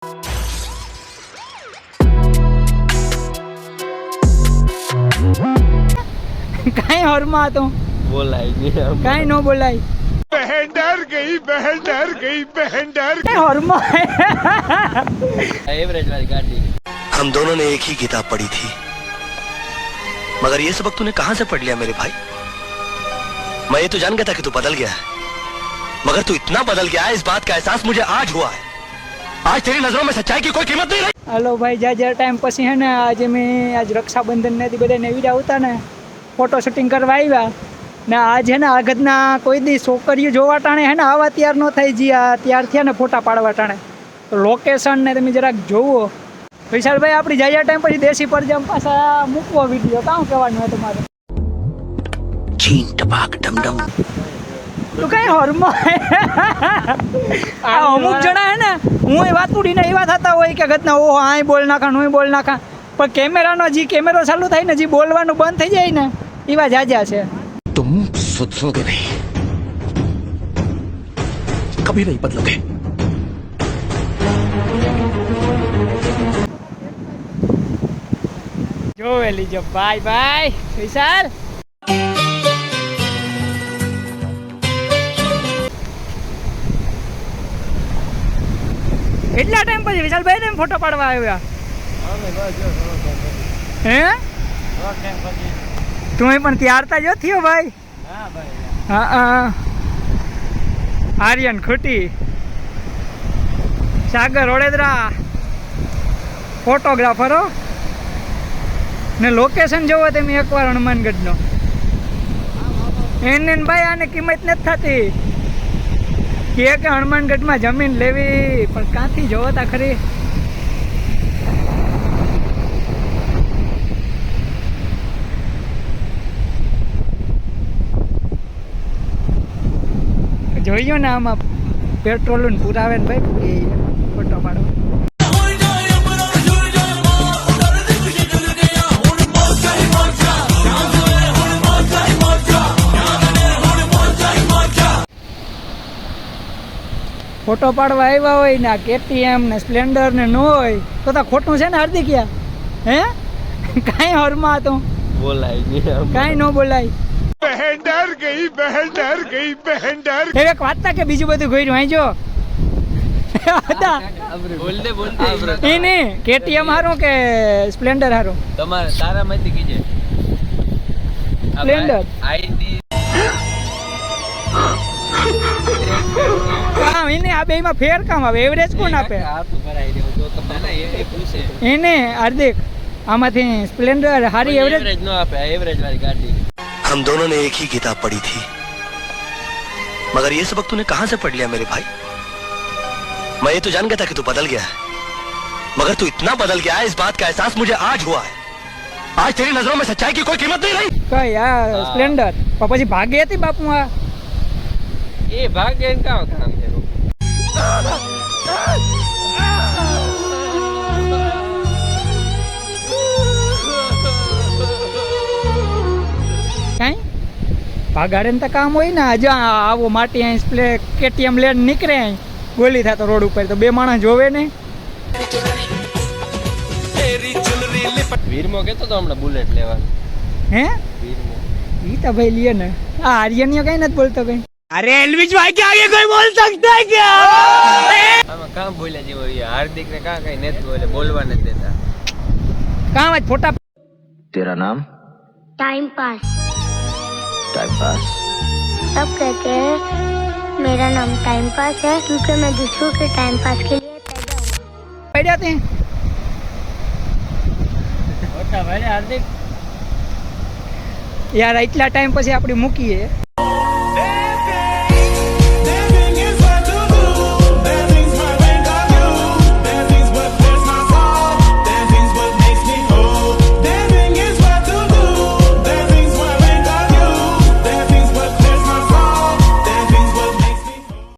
कहीं और में तो बोलाई नहीं कहीं नो बोलाई बहन डर गई बहन डर कहीं और में एवरेज वाली गाड़ी। हम दोनों ने एक ही किताब पढ़ी थी, मगर ये सबक तूने कहां से पढ़ लिया मेरे भाई? मैं ये तो जान गया था कि तू बदल गया है, मगर तू इतना बदल गया है, इस बात का एहसास मुझे आज हुआ है। आज तेरी नजरों में सच्चाई की कोई कीमत नहीं रही। हेलो भाई, ज्यादा टाइम पछी है ने आज मैं आज रक्षाबंधन ने बधाई ने विदा होता ने फोटो शूटिंग करवा आव्या ने आज है ने આગળના કોઈ દી છોકરીઓ જોવા ટાણે है ने આવા તૈયાર ન થઈ જ્યા તૈયાર થયા ને ફોટા પાડવા ટાણે તો લોકેશન ને તમે જરાક જોવો વિશાલભાઈ આપણી જાજા ટાઈમ પછી દેશી પરજામ પાછા મૂકવો વિડિયો કામ કહેવાનું હોય તમારે चीन टपाक डमडम તો કઈ હોરમાં આ અમુક જણા હે ને હું એ વાત ઉડીને એવા થતા હોય કે ગતના ઓ આય બોલ નાખા હું બોલ નાખા પણ કેમેરાનો જી કેમેરો ચાલુ થાય ને જી બોલવાનું બંધ થઈ જાય ને એવા જાજા છે तुम सुधरोगे नहीं, कभी नहीं बदलोगे। જોવેલી જો બાય બાય વિશાલ કેટલા ટાઈમ પછી વિશાલભાઈ ને ફોટો પાડવા આવ્યા હે તું પણ ત્યારતા જો થયો ભાઈ હા હા આર્યન ખુટી સાગર ઓડેદરા ફોટોગ્રાફરો ને લોકેશન જોવો તમે એકવાર હનુમાનગઢનો એને ભાઈ આને કિંમત નથી થતી કે હનુમાનગઢમાં જમીન લેવી પણ ક્યાંથી જોવો તા ખરી જોઈયો ને આમાં પેટ્રોલ પુરાવે ને ભાઈ ફોટો પાડો ફોટો પાડવા આવ્યા હોય ને KTM ને સ્પ્લેન્ડર ને ન હોય તો ખોટું છે ને હાર્દિકિયા હે કાંઈ હોરમાં તો બોलाई नहीं કાંઈ ન બોલાય बहन डर गई बहन डर એક વાત તા કે બીજું બધું ગોઈરું આઈ જો बोल दे એને KTM હારું કે સ્પ્લેન્ડર હારું તમારે તારા માંથી કીજે સ્પ્લેન્ડર આઈડી કામ એને આ બેમાં ફેર કામ આવે એવરેજ કોણ આપે आप तो भराई दे तो ना ये पूछे એને હાર્દિક આમાંથી સ્પ્લેન્ડર હારી એવરેજ एवरेज नो आप एवरेज वाली गाड़ी। हम दोनों ने एक ही किताब पढ़ी थी, मगर ये सबक तूने कहां से पढ़ लिया मेरे भाई? मैं ये तो जान गया था कि तू बदल गया है, मगर तू इतना बदल गया है, इस बात का एहसास मुझे आज हुआ है। आज तेरी नजरों में सच्चाई की कोई कीमत नहीं रही। કઈ આ સ્પ્લેન્ડર પછી ભાગી હતી બાપુ આ ये भाग्य इनका काम है કઈ ભાગાડે ને તો કામ હોય ને જો આવો માટી અહીં સ્પ્લે KTM લેન્ડ નીકળે અહીં ગોલી થતો રોડ ઉપર તો બે માણસ જોવે ને વીરમો કેતો તો હમણાં બુલેટ લેવાનું હે વીરમો ઈ તો ભાઈ લીએ ને આ આર્યનિયો કઈ નથી બોલતો કઈ અરે એલવીજ ભાઈ કે આગે કોઈ બોલ सकता है क्या આમાં કામ બોલ્યા જેવો હાર્દિક ને કા કઈ નથી બોલે બોલવા નથી દેતા કામ આજ ફોટા तेरा नाम? Time pass time pass. सब कहते हैं मेरा नाम टाइम पास है क्योंकि मैं दूसरों के टाइम पास के लिए पैदा हुआ। પડ્યા તે મોટા ભાઈ હાર્દિક યાર એટલા ટાઈમ પછી આપણે મૂકીએ